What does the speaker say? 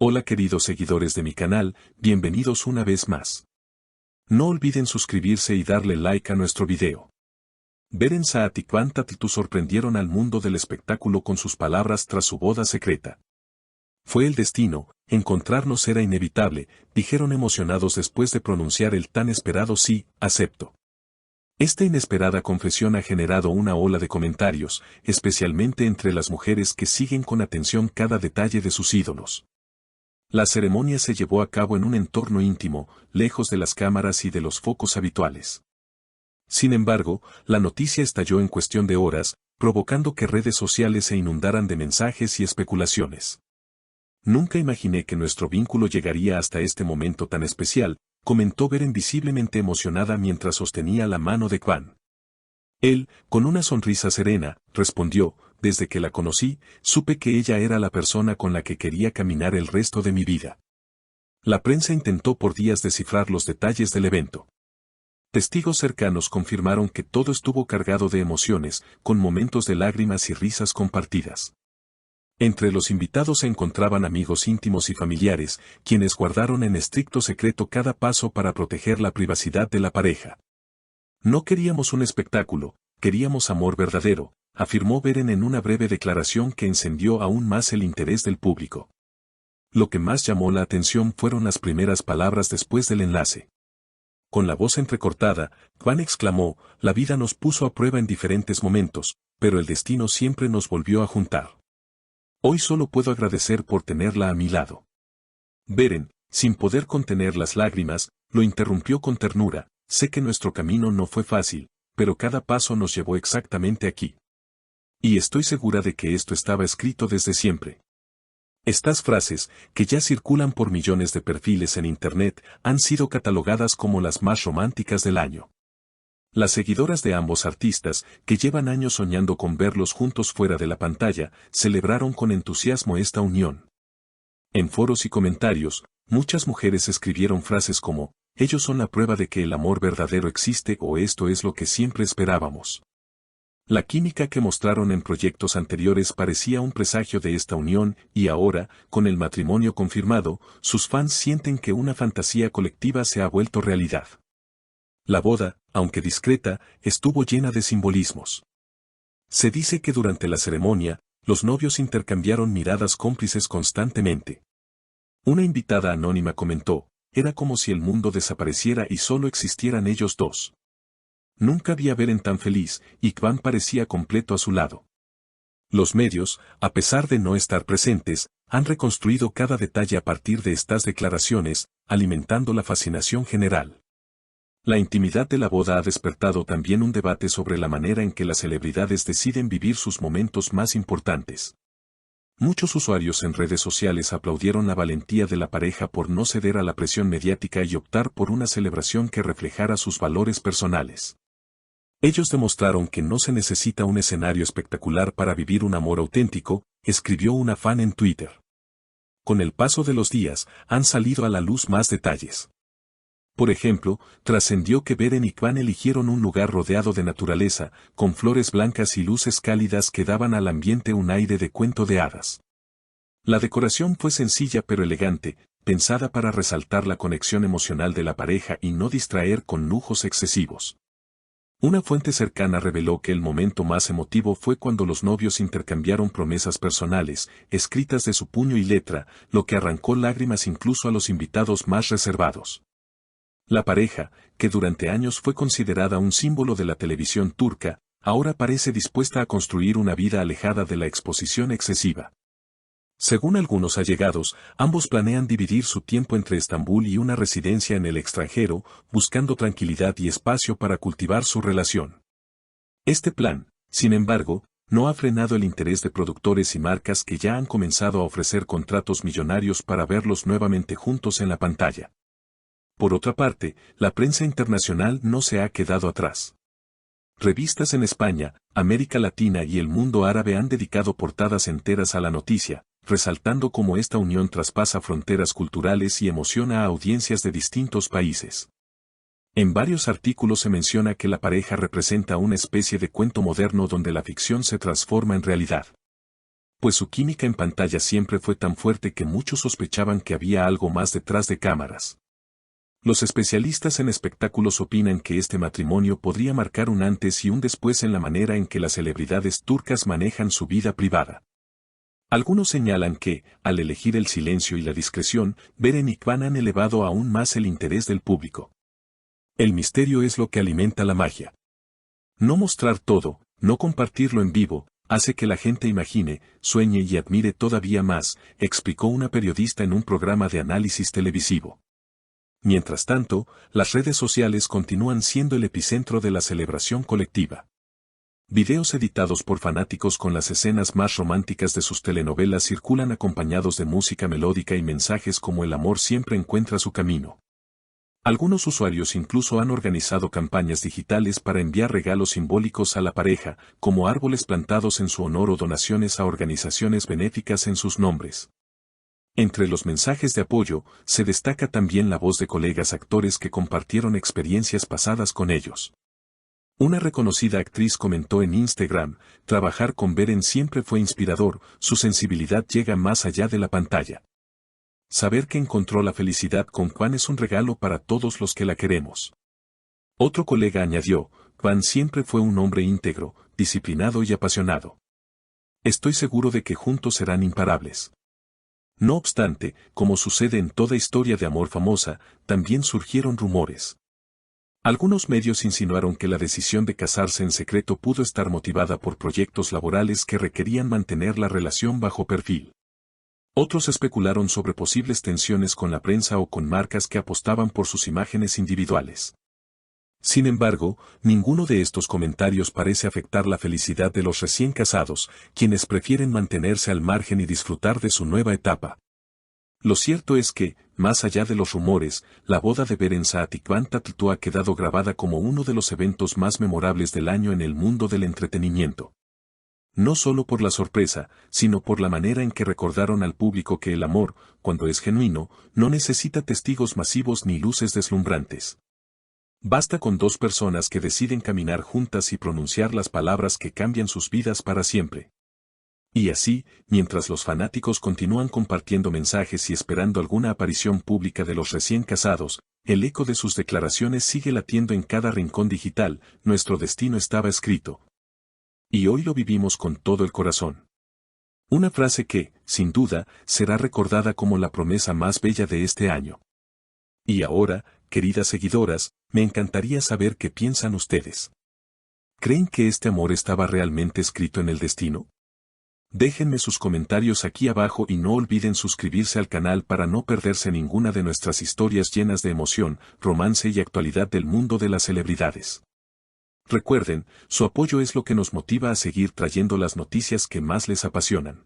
Hola queridos seguidores de mi canal, bienvenidos una vez más. No olviden suscribirse y darle like a nuestro video. Beren Saat y Kwan Tatl sorprendieron al mundo del espectáculo con sus palabras tras su boda secreta. Fue el destino, encontrarnos era inevitable, dijeron emocionados después de pronunciar el tan esperado sí, acepto. Esta inesperada confesión ha generado una ola de comentarios, especialmente entre las mujeres que siguen con atención cada detalle de sus ídolos. La ceremonia se llevó a cabo en un entorno íntimo, lejos de las cámaras y de los focos habituales. Sin embargo, la noticia estalló en cuestión de horas, provocando que redes sociales se inundaran de mensajes y especulaciones. Nunca imaginé que nuestro vínculo llegaría hasta este momento tan especial, comentó Beren visiblemente emocionada mientras sostenía la mano de Kwan. Él, con una sonrisa serena, respondió: desde que la conocí, supe que ella era la persona con la que quería caminar el resto de mi vida. La prensa intentó por días descifrar los detalles del evento. Testigos cercanos confirmaron que todo estuvo cargado de emociones, con momentos de lágrimas y risas compartidas. Entre los invitados se encontraban amigos íntimos y familiares, quienes guardaron en estricto secreto cada paso para proteger la privacidad de la pareja. No queríamos un espectáculo, queríamos amor verdadero, afirmó Beren en una breve declaración que encendió aún más el interés del público. Lo que más llamó la atención fueron las primeras palabras después del enlace. Con la voz entrecortada, Kwan exclamó: la vida nos puso a prueba en diferentes momentos, pero el destino siempre nos volvió a juntar. Hoy solo puedo agradecer por tenerla a mi lado. Beren, sin poder contener las lágrimas, lo interrumpió con ternura: sé que nuestro camino no fue fácil, pero cada paso nos llevó exactamente aquí. Y estoy segura de que esto estaba escrito desde siempre. Estas frases, que ya circulan por millones de perfiles en Internet, han sido catalogadas como las más románticas del año. Las seguidoras de ambos artistas, que llevan años soñando con verlos juntos fuera de la pantalla, celebraron con entusiasmo esta unión. En foros y comentarios, muchas mujeres escribieron frases como: ellos son la prueba de que el amor verdadero existe, o esto es lo que siempre esperábamos. La química que mostraron en proyectos anteriores parecía un presagio de esta unión, y ahora, con el matrimonio confirmado, sus fans sienten que una fantasía colectiva se ha vuelto realidad. La boda, aunque discreta, estuvo llena de simbolismos. Se dice que durante la ceremonia, los novios intercambiaron miradas cómplices constantemente. Una invitada anónima comentó: era como si el mundo desapareciera y solo existieran ellos dos. Nunca vi a Beren tan feliz, y Kwan parecía completo a su lado. Los medios, a pesar de no estar presentes, han reconstruido cada detalle a partir de estas declaraciones, alimentando la fascinación general. La intimidad de la boda ha despertado también un debate sobre la manera en que las celebridades deciden vivir sus momentos más importantes. Muchos usuarios en redes sociales aplaudieron la valentía de la pareja por no ceder a la presión mediática y optar por una celebración que reflejara sus valores personales. Ellos demostraron que no se necesita un escenario espectacular para vivir un amor auténtico, escribió una fan en Twitter. Con el paso de los días, han salido a la luz más detalles. Por ejemplo, trascendió que Beren y Kwan eligieron un lugar rodeado de naturaleza, con flores blancas y luces cálidas que daban al ambiente un aire de cuento de hadas. La decoración fue sencilla pero elegante, pensada para resaltar la conexión emocional de la pareja y no distraer con lujos excesivos. Una fuente cercana reveló que el momento más emotivo fue cuando los novios intercambiaron promesas personales, escritas de su puño y letra, lo que arrancó lágrimas incluso a los invitados más reservados. La pareja, que durante años fue considerada un símbolo de la televisión turca, ahora parece dispuesta a construir una vida alejada de la exposición excesiva. Según algunos allegados, ambos planean dividir su tiempo entre Estambul y una residencia en el extranjero, buscando tranquilidad y espacio para cultivar su relación. Este plan, sin embargo, no ha frenado el interés de productores y marcas que ya han comenzado a ofrecer contratos millonarios para verlos nuevamente juntos en la pantalla. Por otra parte, la prensa internacional no se ha quedado atrás. Revistas en España, América Latina y el mundo árabe han dedicado portadas enteras a la noticia, resaltando cómo esta unión traspasa fronteras culturales y emociona a audiencias de distintos países. En varios artículos se menciona que la pareja representa una especie de cuento moderno donde la ficción se transforma en realidad. pues su química en pantalla siempre fue tan fuerte que muchos sospechaban que había algo más detrás de cámaras. Los especialistas en espectáculos opinan que este matrimonio podría marcar un antes y un después en la manera en que las celebridades turcas manejan su vida privada. Algunos señalan que, al elegir el silencio y la discreción, Beren y Kvan han elevado aún más el interés del público. El misterio es lo que alimenta la magia. No mostrar todo, no compartirlo en vivo, hace que la gente imagine, sueñe y admire todavía más, explicó una periodista en un programa de análisis televisivo. Mientras tanto, las redes sociales continúan siendo el epicentro de la celebración colectiva. Videos editados por fanáticos con las escenas más románticas de sus telenovelas circulan acompañados de música melódica y mensajes como el amor siempre encuentra su camino. Algunos usuarios incluso han organizado campañas digitales para enviar regalos simbólicos a la pareja, como árboles plantados en su honor o donaciones a organizaciones benéficas en sus nombres. Entre los mensajes de apoyo, se destaca también la voz de colegas actores que compartieron experiencias pasadas con ellos. Una reconocida actriz comentó en Instagram, trabajar con Beren siempre fue inspirador, su sensibilidad llega más allá de la pantalla. Saber que encontró la felicidad con Kvan es un regalo para todos los que la queremos. Otro colega añadió, Kvan siempre fue un hombre íntegro, disciplinado y apasionado. Estoy seguro de que juntos serán imparables. No obstante, como sucede en toda historia de amor famosa, también surgieron rumores. Algunos medios insinuaron que la decisión de casarse en secreto pudo estar motivada por proyectos laborales que requerían mantener la relación bajo perfil. Otros especularon sobre posibles tensiones con la prensa o con marcas que apostaban por sus imágenes individuales. Sin embargo, ninguno de estos comentarios parece afectar la felicidad de los recién casados, quienes prefieren mantenerse al margen y disfrutar de su nueva etapa. Lo cierto es que, más allá de los rumores, la boda de Beren Saat y Kvan Tatl ha quedado grabada como uno de los eventos más memorables del año en el mundo del entretenimiento. No solo por la sorpresa, sino por la manera en que recordaron al público que el amor, cuando es genuino, no necesita testigos masivos ni luces deslumbrantes. Basta con dos personas que deciden caminar juntas y pronunciar las palabras que cambian sus vidas para siempre. Y así, mientras los fanáticos continúan compartiendo mensajes y esperando alguna aparición pública de los recién casados, el eco de sus declaraciones sigue latiendo en cada rincón digital, nuestro destino estaba escrito. Y hoy lo vivimos con todo el corazón. Una frase que, sin duda, será recordada como la promesa más bella de este año. Y ahora, queridas seguidoras, me encantaría saber qué piensan ustedes. ¿Creen que este amor estaba realmente escrito en el destino? Déjenme sus comentarios aquí abajo y no olviden suscribirse al canal para no perderse ninguna de nuestras historias llenas de emoción, romance y actualidad del mundo de las celebridades. Recuerden, su apoyo es lo que nos motiva a seguir trayendo las noticias que más les apasionan.